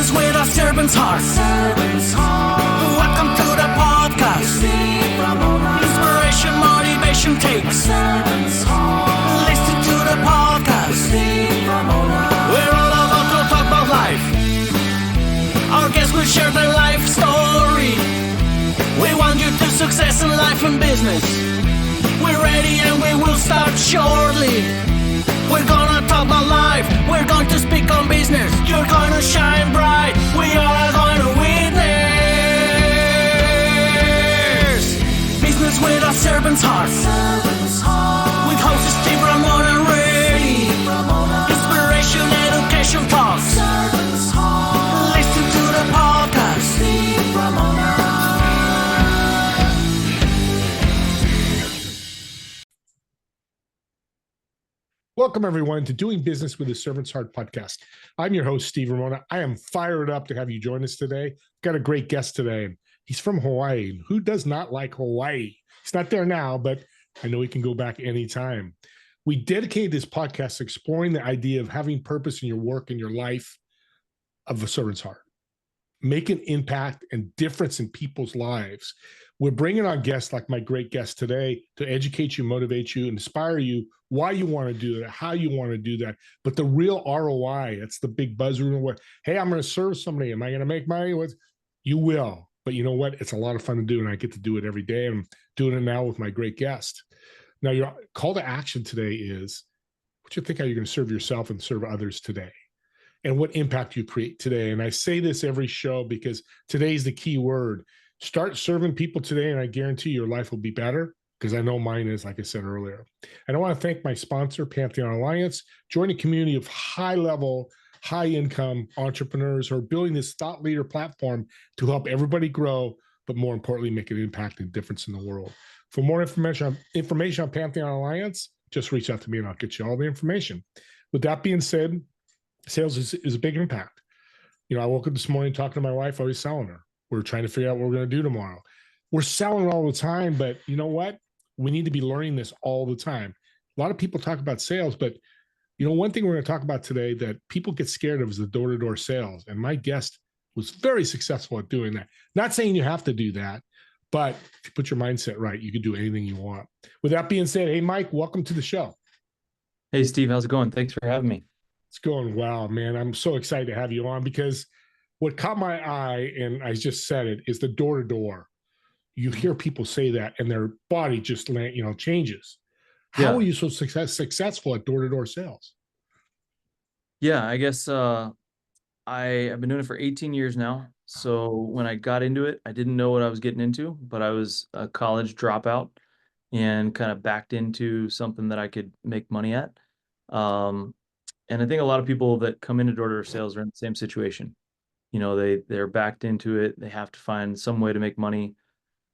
Business with a servant's heart. Welcome to the podcast. Inspiration, motivation takes. Listen to the podcast. We're all about to talk about life. Our guests will share their life story. We want you to success in life and business. We're ready and we will start shortly. We're gonna talk about life. We're going to speak on business. You're gonna shine bright. We are going to witness. Business with a servant's heart. With hosts Steve, Ramona, and Ray. Inspiration, education talks. Listen to the podcast. Welcome, everyone, to Doing Business with a Servant's Heart podcast. I'm your host, Steve Ramona. I am fired up to have you join us today. Got a great guest today, and he's from Hawaii. Who does not like Hawaii? He's not there now, but I know he can go back anytime. We dedicated this podcast to exploring the idea of having purpose in your work and your life of a servant's heart. Make an impact and difference in people's lives. We're bringing on guests like my great guest today to educate you, motivate you, inspire you, why you want to do that, how you want to do that. But the real ROI, that's the big buzzword. Where, hey, I'm going to serve somebody. Am I going to make money? You will. But you know what? It's a lot of fun to do, and I get to do it every day. I'm doing it now with my great guest. Now, your call to action today is, what you think how you're going to serve yourself and serve others today, and what impact you create today. And I say this every show because today's the key word. Start serving people today, and I guarantee your life will be better, because I know mine is, like I said earlier. And I want to thank my sponsor, Pantheon Alliance. Join a community of high-level, high-income entrepreneurs who are building this thought leader platform to help everybody grow, but more importantly, make an impact and difference in the world. For more information on Pantheon Alliance, just reach out to me and I'll get you all the information. With that being said, sales is a big impact. You know, I woke up this morning talking to my wife. I was selling her. We're trying to figure out what we're going to do tomorrow. We're selling all the time, but you know what? We need to be learning this all the time. A lot of people talk about sales, but you know, one thing we're going to talk about today that people get scared of is the door-to-door sales. And my guest was very successful at doing that. Not saying you have to do that, but if you put your mindset right, you can do anything you want. With that being said, hey, Mike, welcome to the show. Hey, Steve, how's it going? Thanks for having me. It's going well, man. I'm so excited to have you on because what caught my eye, and I just said it, is the door-to-door. You hear people say that and their body just, changes. How are you so successful at door-to-door sales? Yeah, I guess I've been doing it for 18 years now. So when I got into it, I didn't know what I was getting into, but I was a college dropout and kind of backed into something that I could make money at. And I think a lot of people that come into door-to-door sales are in the same situation. You know, they're backed into it. They have to find some way to make money.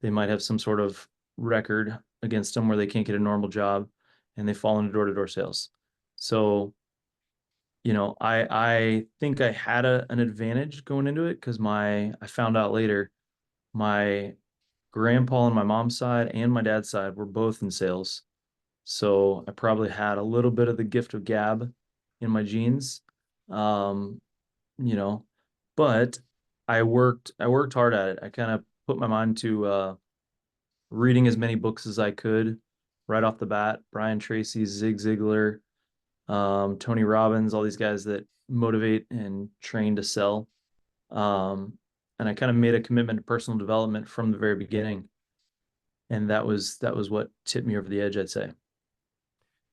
They might have some sort of record against them where they can't get a normal job, and they fall into door-to-door sales. So, you know, I think I had an advantage going into it because I found out later my grandpa on my mom's side and my dad's side were both in sales. So I probably had a little bit of the gift of gab in my genes, but I worked hard at it. I kind of put my mind to reading as many books as I could right off the bat. Brian Tracy, Zig Ziglar, Tony Robbins, all these guys that motivate and train to sell. And I kind of made a commitment to personal development from the very beginning. And that was what tipped me over the edge, I'd say.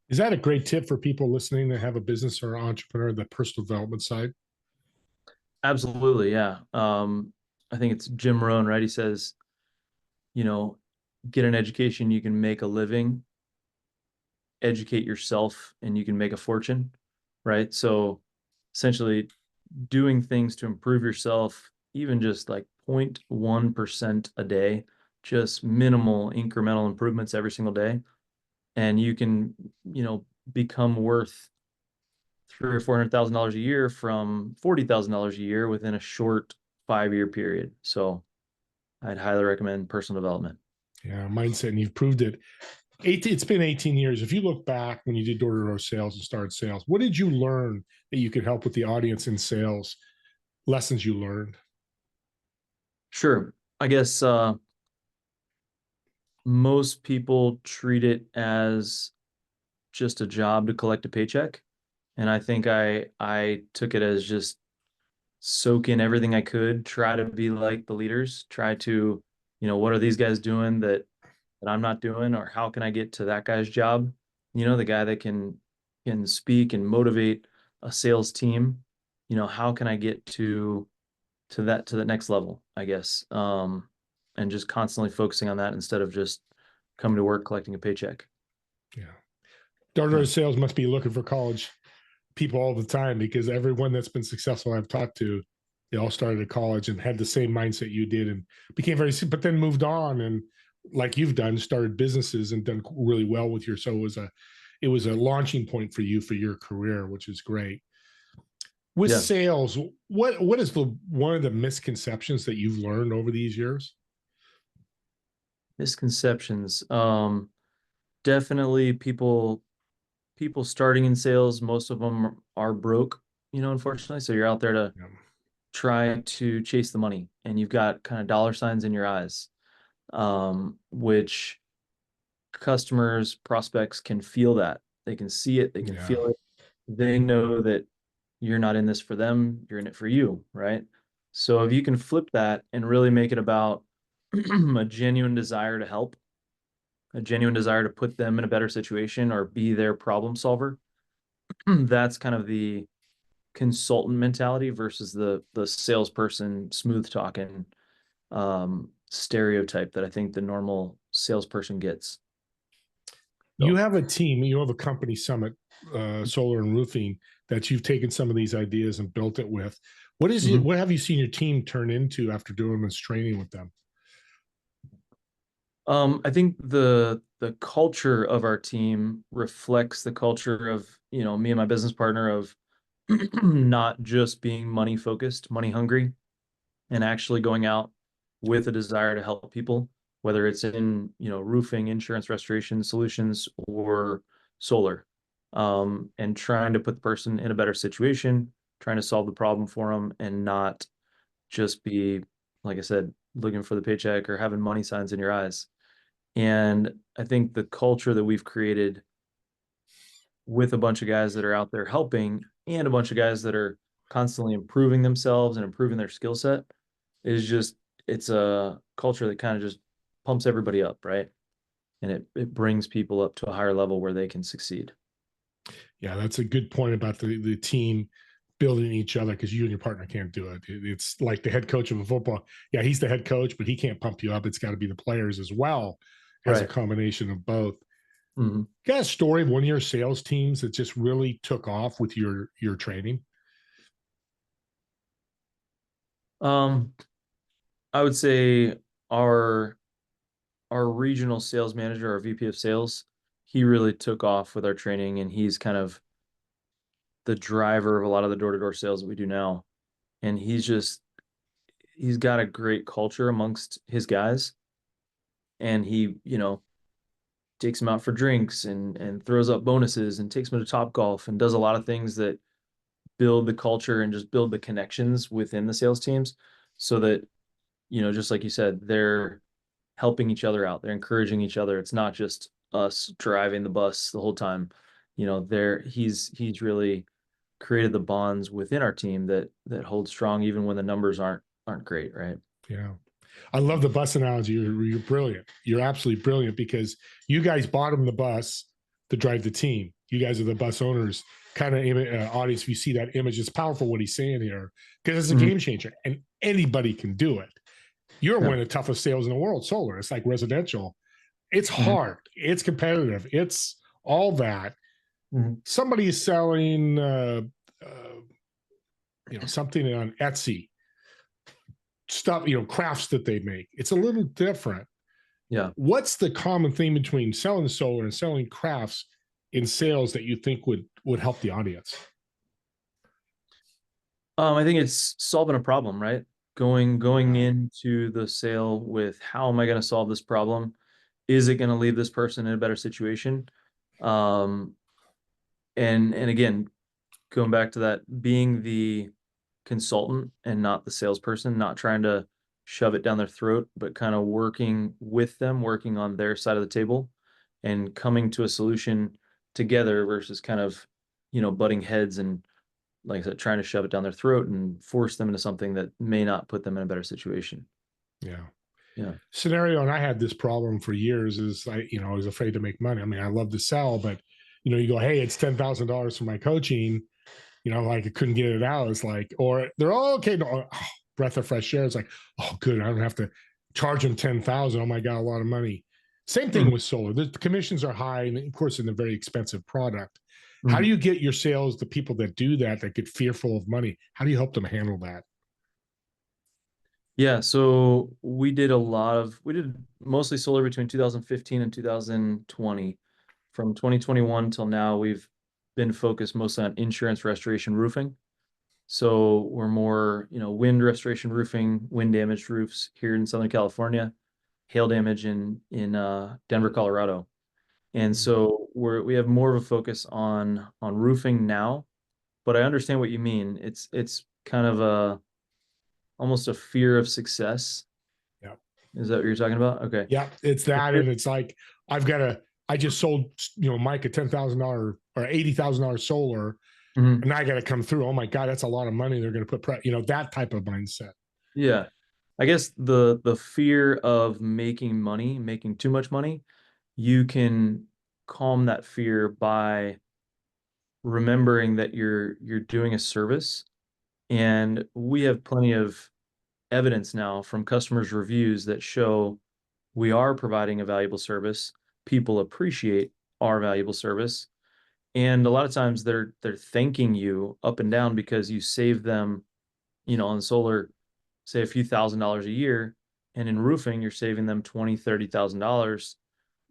Is that a great tip for people listening that have a business or an entrepreneur, the personal development side? Absolutely, yeah. I think it's Jim Rohn, right? He says, get an education, you can make a living. Educate yourself and you can make a fortune, right? So essentially doing things to improve yourself, even just like 0.1% a day, just minimal incremental improvements every single day. And you can, become worth $300,000 or $400,000 a year from $40,000 a year within a short 5-year period. So I'd highly recommend personal development. Yeah, mindset, and you've proved it. It's been 18 years. If you look back when you did door-to-door sales and started sales, what did you learn that you could help with the audience in sales lessons you learned? Sure. I guess most people treat it as just a job to collect a paycheck. And I think I took it as just soak in everything I could, try to be like the leaders, try to, what are these guys doing that I'm not doing, or how can I get to that guy's job? The guy that can speak and motivate a sales team. How can I get to the next level, I guess. And just constantly focusing on that instead of just coming to work collecting a paycheck. Yeah. Door-to-door Yeah. sales must be looking for college people all the time, because everyone that's been successful I've talked to, they all started at college and had the same mindset you did and became but then moved on and, like you've done, started businesses and done really well with your. So it was a launching point for you for your career, which is great. With Yeah. sales, what is the one of the misconceptions that you've learned over these years? Misconceptions. Definitely people starting in sales, most of them are broke, unfortunately. So you're out there to Yeah. try to chase the money and you've got kind of dollar signs in your eyes, which customers, prospects can feel that. They can see it, they can Yeah. feel it. They know that you're not in this for them, you're in it for you, right? So if you can flip that and really make it about a genuine desire to help, a genuine desire to put them in a better situation or be their problem solver, that's kind of the consultant mentality versus the salesperson smooth talking stereotype that I think the normal salesperson gets. You So, have a team, you have a company, Summit Solar and Roofing, that you've taken some of these ideas and built it with. What is it? mhm. What have you seen your team turn into after doing this training with them? I think the culture of our team reflects the culture of, me and my business partner of not just being money focused, money hungry, and actually going out with a desire to help people, whether it's in, roofing, insurance restoration solutions, or solar. And trying to put the person in a better situation, trying to solve the problem for them and not just be, like I said, looking for the paycheck or having money signs in your eyes. And I think the culture that we've created with a bunch of guys that are out there helping and a bunch of guys that are constantly improving themselves and improving their skill set is just, it's a culture that kind of just pumps everybody up, right? And it brings people up to a higher level where they can succeed. Yeah, that's a good point about the team building each other, because you and your partner can't do it. It's like the head coach of a football. Yeah, he's the head coach, but he can't pump you up. It's got to be the players as well as a Right. combination of both. Mhm. You got a story of one of your sales teams that just really took off with your training? Um, I would say our our regional sales manager, our VP of sales, he really took off with our training and he's kind of the driver of a lot of the door-to-door sales that we do now. And he's got a great culture amongst his guys. And he, takes them out for drinks and throws up bonuses and takes them to Top Golf and does a lot of things that build the culture and just build the connections within the sales teams so that, just like you said, they're helping each other out. They're encouraging each other. It's not just us driving the bus the whole time. He's really created the bonds within our team that hold strong even when the numbers aren't great, right? Yeah. I love the bus analogy. You're brilliant. You're absolutely brilliant, because you guys bottom the bus to drive the team. You guys are the bus owners. Kind of audience, if you see that image, it's powerful what he's saying here, because it's a Mhm. game changer and anybody can do it. You're Yeah. one of the toughest sales in the world, solar. It's like residential. It's Mhm. hard. It's competitive. It's all that. Mhm. Somebody is selling, uh, something on Etsy, stuff, crafts that they make. It's a little different. Yeah. What's the common theme between selling solar and selling crafts in sales that you think would help the audience? I think it's solving a problem, right? Going into the sale with how am I going to solve this problem? Is it going to leave this person in a better situation? Um, and again, going back to that, being consultant and not the salesperson, not trying to shove it down their throat, but kind of working with them, working on their side of the table and coming to a solution together versus kind of, butting heads and, like I said, trying to shove it down their throat and force them into something that may not put them in a better situation. Yeah. Yeah. Scenario, and I had this problem for years, is I was afraid to make money. I mean, I love to sell, but you go, hey, it's $10,000 for my coaching, like I couldn't get it out. It's like, or they're all okay. No, oh, breath of fresh air. It's like, oh, good. I don't have to charge them 10,000. Oh my God, a lot of money. Same thing with solar. The commissions are high, and of course, in a very expensive product. How do you get your sales, the people that do that get fearful of money? How do you help them handle that? Yeah, so we did mostly solar between 2015 and 2020. From 2021 till now, we've been focused mostly on insurance restoration roofing. So we're more, wind restoration roofing, wind damaged roofs here in Southern California, hail damage in Denver, Colorado. And so we have more of a focus on roofing now, but I understand what you mean. It's kind of almost a fear of success. Yeah. Is that what you're talking about? Okay. Yeah, it's that. And it's like, I just sold, Mike a $10,000 or $80,000 solar, Mhm. and I got to come through. Oh my God, that's a lot of money. They're going to put, that type of mindset. Yeah. I guess the fear of making money, making too much money, you can calm that fear by remembering that you're doing a service. And we have plenty of evidence now from customers' reviews that show we are providing a valuable service. People appreciate our valuable service. And a lot of times they're thanking you up and down because you save them, on solar, say a few $1,000s a year. And in roofing, you're saving them $20,000, $30,000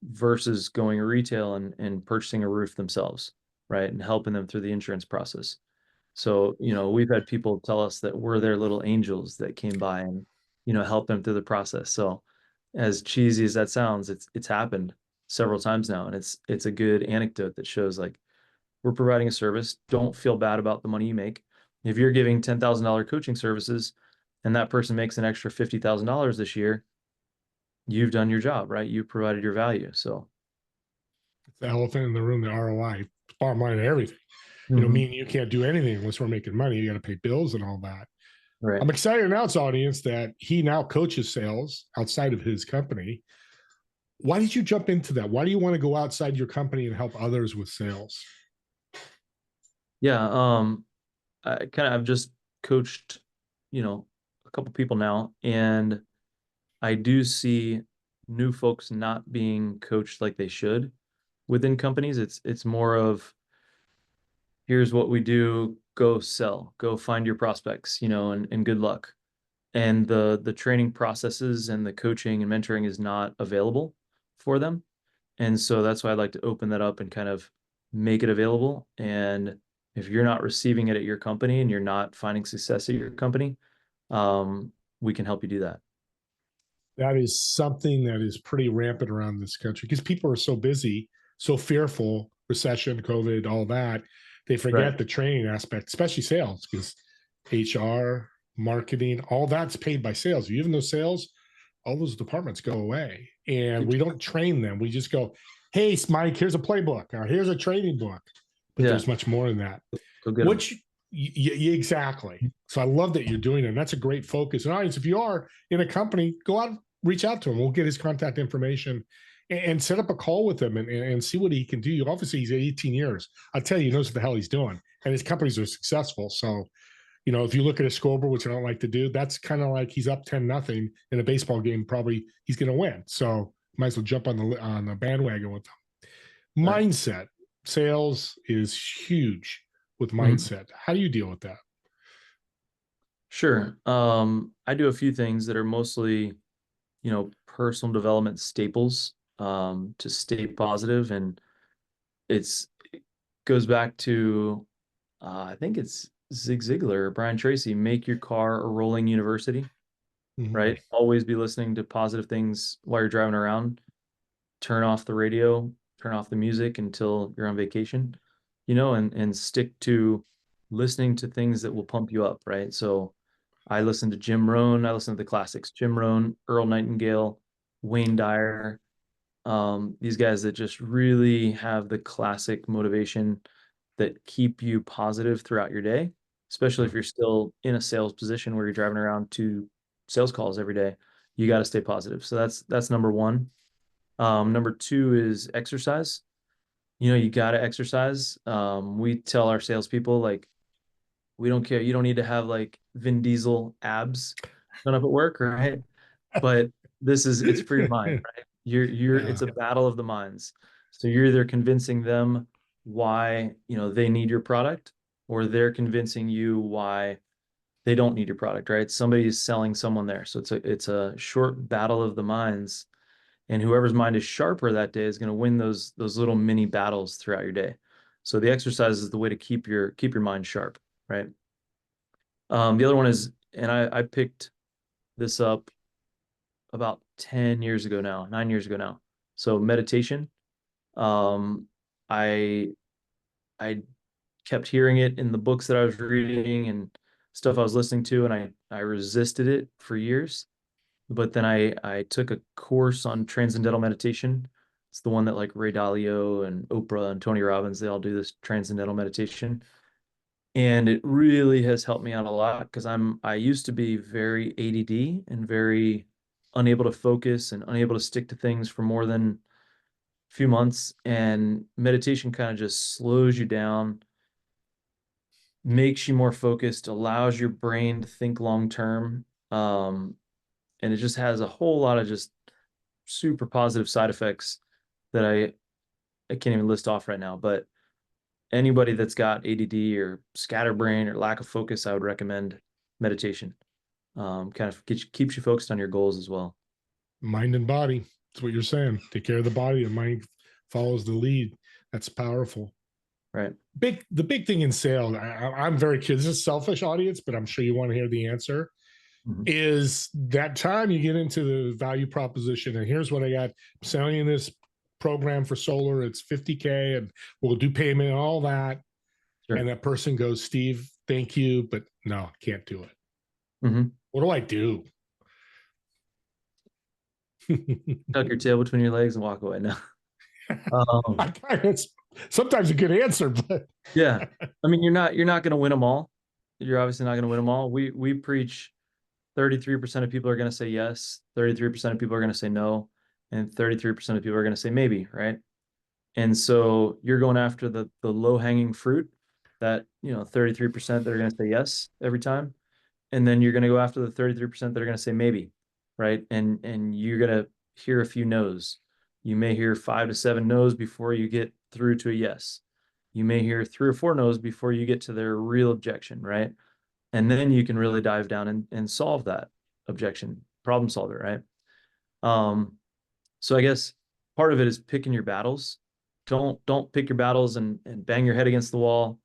versus going retail and purchasing a roof themselves, right? And helping them through the insurance process. So, we've had people tell us that we're their little angels that came by and, helped them through the process. So as cheesy as that sounds, it's happened several times now. And it's a good anecdote that shows like we're providing a service. Don't feel bad about the money you make. If you're giving $10,000 coaching services and that person makes an extra $50,000 this year, you've done your job, right? You provided your value. So It's the elephant in the room, the ROI, bottom line of everything. Meaning you can't do anything unless we're making money. You got to pay bills and all that. right. I'm excited to announce, audience, that he now coaches sales outside of his company. Why did you jump into that? Why do you want to go outside your company and help others with sales? Yeah. I've just coached, a couple people now, and I do see new folks not being coached like they should within companies. It's more of, here's what we do, go sell, go find your prospects, and good luck. And the training processes and the coaching and mentoring is not available for them. And so that's why I'd like to open that up and kind of make it available. And if you're not receiving it at your company and you're not finding success at your company, we can help you do that. That is something that is pretty rampant around this country because people are so busy, so fearful, recession, COVID, all that. They forget Right. the training aspect, especially sales, because HR, marketing, all that's paid by sales. Even though sales, all those departments go away and we don't train them. We just go, hey, Mike, here's a playbook or here's a training book. But Yeah. there's much more than that. Go get 'em. Exactly. So I love that you're doing it. And that's a great focus. And audience, if you are in a company, go out, reach out to him. We'll get his contact information and set up a call with him and see what he can do. Obviously, he's 18 years. I'll tell you, he knows what the hell he's doing. And his companies are successful. So, if you look at a scoreboard, which I don't like to do, that's kind of like he's up 10-0 in a baseball game. Probably he's going to win. So might as well jump on the bandwagon with him. Right. Mindset. Sales is huge with mindset. How do you deal with that? Sure. I do a few things that are mostly, personal development staples, to stay positive. And it goes back to, I think it's Zig Ziglar or Brian Tracy, make your car a rolling university, right? Always be listening to positive things while you're driving around. Turn off the radio, turn off the music until you're on vacation, and stick to listening to things that will pump you up, right? So I listen to Jim Rohn, I listen to the classics, Jim Rohn, Earl Nightingale, Wayne Dyer, these guys that just really have the classic motivation that keep you positive throughout your day, especially if you're still in a sales position where you're driving around to sales calls every day. You got to stay positive. So that's number one. Number two is exercise. You got to exercise. We tell our salespeople, like, we don't care. You don't need to have like Vin Diesel abs done up at work, right? But it's for your mind, right? Yeah. It's a battle of the minds. So you're either convincing them why, they need your product, or they're convincing you why they don't need your product, right? Somebody's selling someone there. So it's a short battle of the minds. And whoever's mind is sharper that day is going to win those little mini battles throughout your day. So the exercise is the way to keep your mind sharp, right? The other one is, and I picked this up about 10 years ago now, 9 years ago now. So meditation. Um, I I kept hearing it in the books that I was reading and stuff I was listening to, and I resisted it for years. But then I took a course on transcendental meditation. It's the one that like Ray Dalio and Oprah and Tony Robbins, they all do this transcendental meditation. And it really has helped me out a lot because I used to be very ADD and very unable to focus and unable to stick to things for more than a few months. And meditation kind of just slows you down, makes you more focused, allows your brain to think long term. And it just has a whole lot of just super positive side effects that I can't even list off right now. But anybody that's got ADD or scatterbrain or lack of focus, I would recommend meditation. Kind of keeps you focused on your goals as well. Mind and body. That's what you're saying. Take care of the body, and mind follows the lead. That's powerful. Right. The big thing in sales, I'm very curious. This is a selfish audience, but I'm sure you want to hear the answer. Mhm. Is that time you get into the value proposition, and here's what I got. I'm selling you this program for solar. It's 50K, and we'll do payment and all that. Sure. And that person goes, Steve, thank you, but no, can't do it. Mm-hmm. What do I do? Tuck your tail between your legs and walk away now. It's sometimes a good answer, but Yeah. I mean, you're not going to win them all. You're obviously not going to win them all. We preach 33% of people are going to say yes, 33% of people are going to say no, and 33% of people are going to say maybe, right? And so you're going after the low-hanging fruit, that, 33% that are going to say yes every time. And then you're going to go after the 33% that are going to say maybe, right? And you're going to hear a few no's. You may hear 5 to 7 no's before you get through to a yes. You may hear 3 or 4 no's before you get to their real objection, right? And then you can really dive down and solve that objection, problem solve it, right? So I guess part of it is picking your battles. Don't pick your battles and bang your head against the wall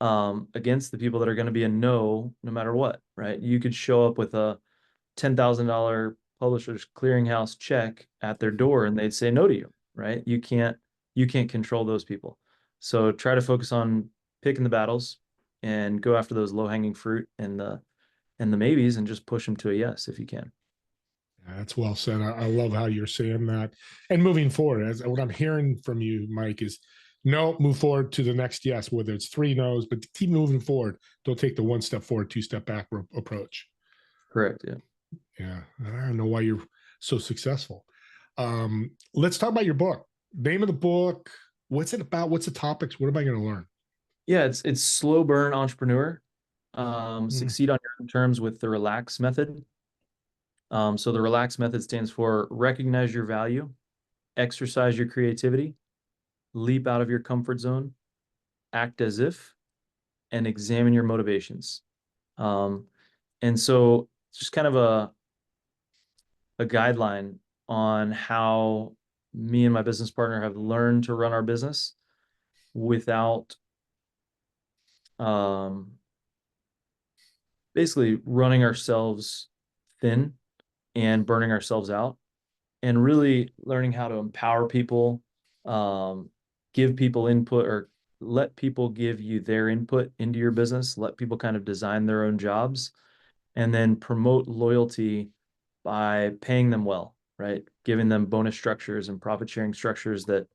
against the people that are going to be a no matter what, right? You could show up with a $10,000 publishers clearinghouse check at their door and they'd say no to you, right? You can't control those people. So try to focus on picking the battles and go after those low-hanging fruit and the maybes, and just push them to a yes if you can. that's well said. I love how you're saying that. And moving forward, as what I'm hearing from you, Mike, is no, move forward to the next yes, whether it's 3 no's, but keep moving forward. Don't take the 1 step forward, 2 step back approach. Correct. Yeah. Yeah. I don't know why you're so successful. Let's talk about your book. Name of the book. What's it about? What's the topics? What am I going to learn? Yeah, it's slow burn entrepreneur. Succeed on your own terms with the relax method. So the relax method stands for recognize your value, exercise your creativity, leap out of your comfort zone, act as if, and examine your motivations. And so it's just kind of a guideline on how me and my business partner have learned to run our business without basically running ourselves thin and burning ourselves out, and really learning how to empower people, give people input, or let people give you their input into your business, let people kind of design their own jobs, and then promote loyalty by paying them well, right? Giving them bonus structures and profit sharing structures that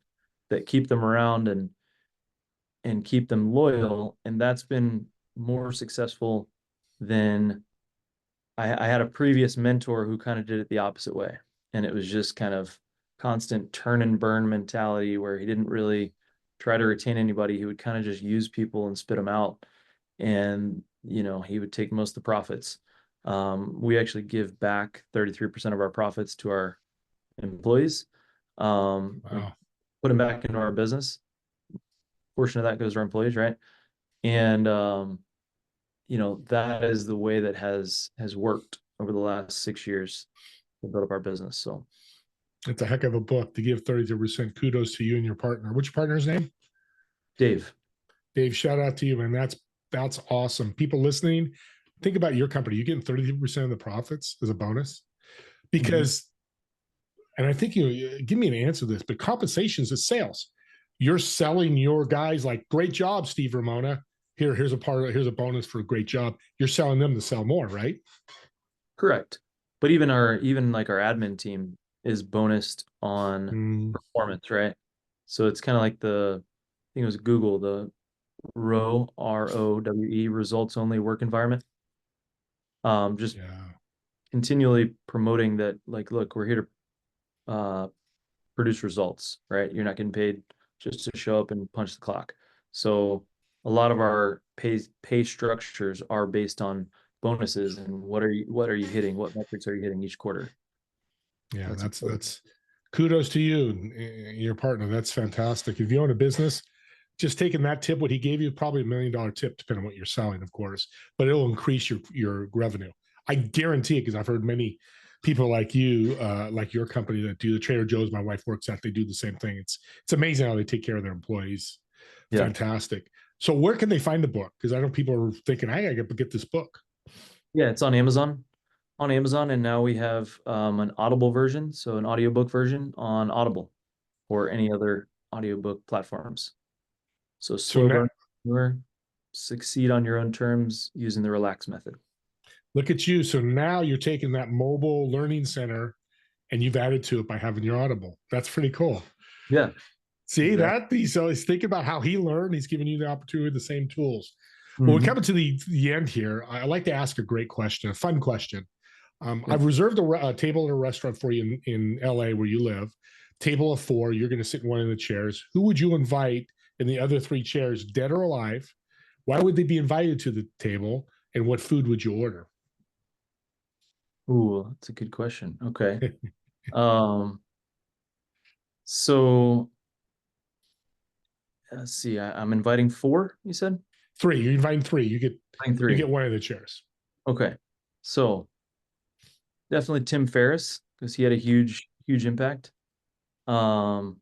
keep them around and keep them loyal. And that's been more successful than I had a previous mentor who kind of did it the opposite way. And it was just kind of constant turn and burn mentality where he didn't really try to retain anybody. He would kind of just use people and spit them out. And, he would take most of the profits. We actually give back 33% of our profits to our employees, and Wow. put them back into our business. Portion of that goes to our employees, right? And, that is the way that has worked over the last 6 years to build up our business. So It's a heck of a book to give 32%. Kudos to you and your partner. What's your partner's name? Dave. Dave, shout out to you, man. That's awesome. People listening, think about your company. You're getting 32% of the profits as a bonus because, and I think you give me an answer to this, but compensations is sales. You're selling your guys like, great job, Steve Ramona. Here's a bonus for a great job. You're selling them to sell more, right? Correct. But even like our admin team is bonused on performance, right? So it's kind of like I think it was Google, the ROWE, results only work environment. Just continually promoting that, like, look, we're here to produce results, right? You're not getting paid just to show up and punch the clock. So a lot of our pay structures are based on bonuses and what are you hitting? What metrics are you hitting each quarter? Yeah, that's kudos to you and your partner. That's fantastic. If you own a business, just taking that tip, what he gave you, probably $1 million tip, depending on what you're selling, of course, but it'll increase your revenue. I guarantee it, because I've heard many people like you, like your company that do the Trader Joe's my wife works at, they do the same thing. It's amazing how they take care of their employees. Yeah. Fantastic. So where can they find the book? Because I know people are thinking, I gotta get this book. Yeah, it's on Amazon. And now we have an Audible version, so an audiobook version on Audible or any other audiobook platforms. So slow burn, succeed on your own terms using the relax method. Look at you. So now you're taking that mobile learning center and you've added to it by having your Audible. That's pretty cool. Yeah. See exactly. So he's thinking about how he learned. He's giving you the opportunity with the same tools. Well, we're coming to the end here. I like to ask a great question, a fun question. I've reserved a table at a restaurant for you in LA where you live. Table of 4. You're going to sit in one of the chairs. Who would you invite in the other 3 chairs, dead or alive? Why would they be invited to the table? And what food would you order? Ooh, that's a good question. Okay. So let's see. I'm inviting 4, you said? 3. You're inviting 3. You get 3. You get one of the chairs. Okay. So definitely Tim Ferriss, because he had a huge impact. I'd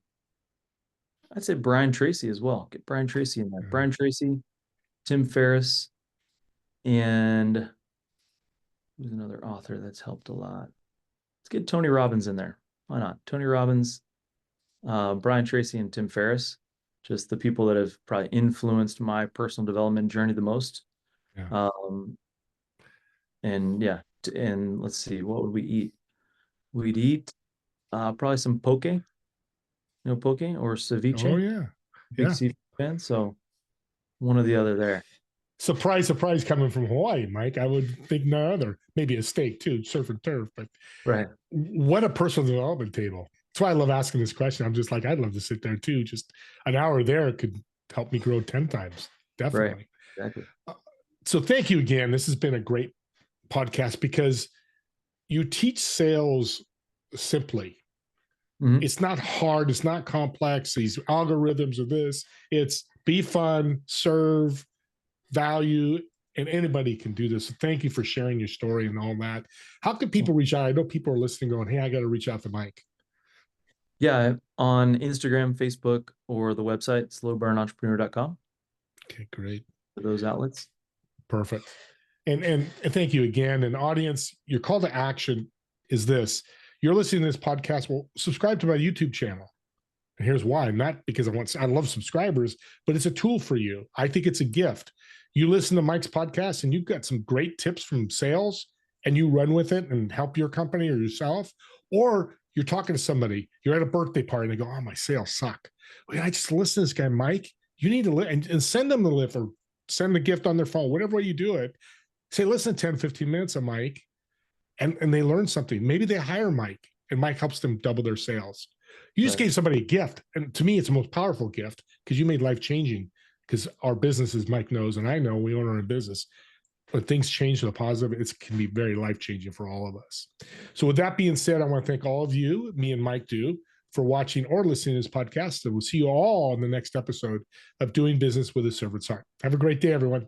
say Brian Tracy as well. Get Brian Tracy in there. Brian Tracy, Tim Ferriss, and who's another author that's helped a lot? Let's get Tony Robbins in there. Why not? Tony Robbins, Brian Tracy, and Tim Ferriss. Just the people that have probably influenced my personal development journey the most. Yeah. And let's see, what would we eat? We'd eat probably some poke. Poke or ceviche. Oh yeah, big seafood fan. So one or the other there. Surprise, coming from Hawaii, Mike. I would think no other. Maybe a steak too, surf and turf. But right, what a personal development table. That's why I love asking this question. I'm just like, I'd love to sit there too. Just an hour there could help me grow 10 times. Definitely. Right. Exactly. So thank you again. This has been a great podcast because you teach sales simply. It's not hard. It's not complex. These algorithms or this. It's be fun, serve, value, and anybody can do this. So thank you for sharing your story and all that. How can people reach out? I know people are listening going, hey, I got to reach out to Mike. Yeah, on Instagram, Facebook, or the website, slowburnentrepreneur.com. Okay, great. For those outlets. Perfect. And thank you again. And audience, your call to action is this. You're listening to this podcast. Well, subscribe to my YouTube channel. And here's why. Not because I love subscribers, but it's a tool for you. I think it's a gift. You listen to Mike's podcast and you've got some great tips from sales and you run with it and help your company or yourself. Or you're talking to somebody, you're at a birthday party and they go, oh, my sales suck. Well, I just listen to this guy, Mike. You need to and send them the lift or send the gift on their phone, whatever way you do it. Say, listen, 10, 15 minutes of Mike, and they learn something. Maybe they hire Mike and Mike helps them double their sales. You just gave somebody a gift. And to me, it's the most powerful gift because you made life changing, because our business, as Mike knows, and I know, we own our own business. When things change to the positive, it can be very life changing for all of us. So with that being said, I want to thank all of you, me and Mike do, for watching or listening to this podcast. And we'll see you all in the next episode of Doing Business with a Servant's Heart. Have a great day, everyone.